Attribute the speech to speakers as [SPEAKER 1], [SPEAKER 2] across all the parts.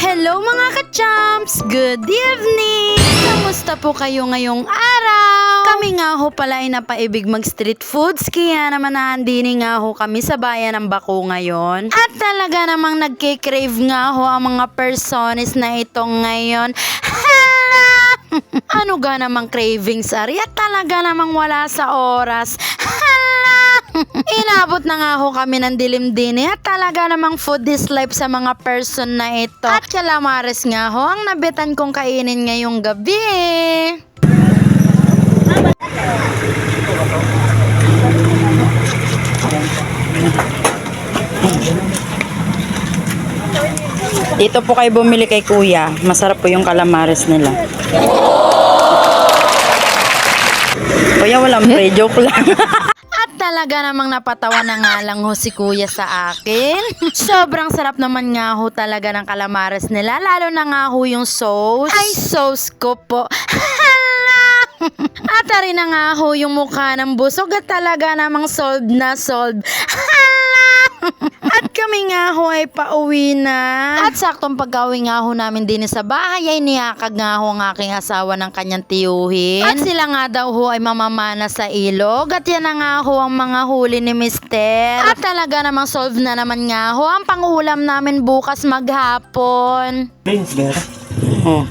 [SPEAKER 1] Hello mga ka-champs! Good evening! Kamusta po kayo ngayong araw? Kami nga ho pala ay napaibig mag-street foods, kaya naman naandini nga ho kami sa bayan ng Bako ngayon. At talaga namang nagkikrave nga ho ang mga personis na ito ngayon. Ano ga namang cravings ari at talaga namang wala sa oras. Inabot na nga ho kami ng dilim din at talaga namang food is life sa mga person na ito. At calamares nga ho ang nabitan kong kainin ngayong gabi.
[SPEAKER 2] Dito po kayo bumili kay Kuya. Masarap po yung calamares nila. Kuya, walang pre. Joke lang.
[SPEAKER 1] At talaga namang napatawa na nga lang ho si Kuya sa akin. Sobrang sarap naman nga ho talaga ng calamares nila. Lalo na nga ho yung sauce. Ay, sauce ko po. At rin na nga ho yung mukha ng busog at talaga namang solved na solved. At kami nga ho ay pauwi na. At saktong pag-uwi nga ho namin din sa bahay ay niyakag nga ho ang aking asawa ng kanyang tiyuhin. At sila nga daw ho ay mamamana sa ilog. At yan na nga ho ang mga huli ni Mister. At talaga namang solved na naman nga ho ang pangulam namin bukas maghapon.
[SPEAKER 2] Oh.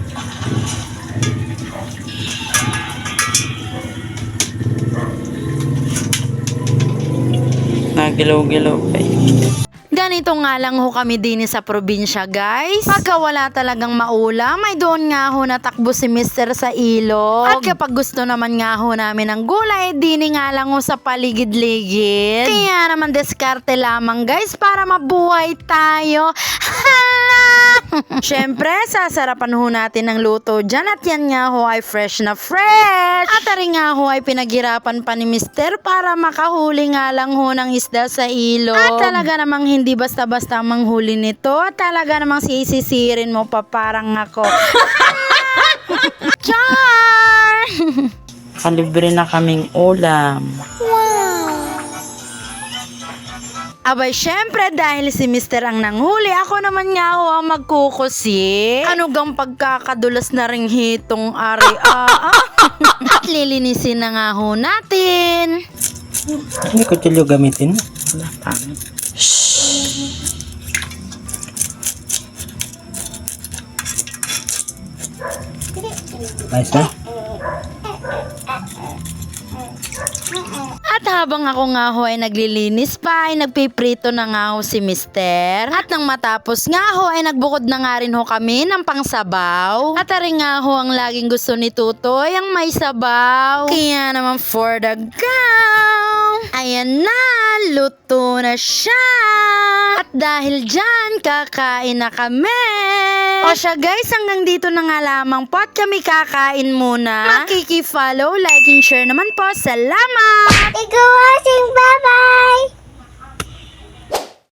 [SPEAKER 2] Nagilaw-gilaw pa eh.
[SPEAKER 1] Ganito nga lang ho kami din sa probinsya, guys. Pagka wala talagang maulam, ay doon nga ho natakbo si Mister sa ilog. At kapag gusto naman nga ho namin ng gulay, dini nga lang ho sa paligid-ligid. Kaya naman diskarte lamang, guys, para mabuhay tayo. Siyempre, sasarapan ho natin ng luto dyan at yan nga ho ay fresh na fresh. At rin nga ho ay pinaghirapan pa ni Mister para makahuli nga lang ho ng isda sa ilog. At talaga namang hindi basta-basta manghuli nito. At talaga namang sisisirin mo pa parang ako. Char!
[SPEAKER 2] Kalibre na kaming ulam.
[SPEAKER 1] Abay, syempre, dahil si Mister ang nanghuli, ako naman nga ho ang magkukusi. Ano gang pagkakadulas na ring hitong ari At lilinisin na nga ho natin.
[SPEAKER 2] Hindi ko tuloy gamitin. Wala pa. Nice na?
[SPEAKER 1] At habang ako nga ho ay naglilinis pa, ay nagpiprito na nga ho si Mister. At nang matapos nga ho ay nagbukod na nga rin ho kami ng pangsabaw. At rin nga ho ang laging gusto ni Tutoy ang may sabaw. Kaya naman for the go! Ayan na, luto na siya. At dahil dyan, kakain na kami. O siya guys, hanggang dito na nga lamang po at kami kakain muna. Makiki-follow, like and share naman po. Salamat!
[SPEAKER 3] Thank you for watching. Bye-bye!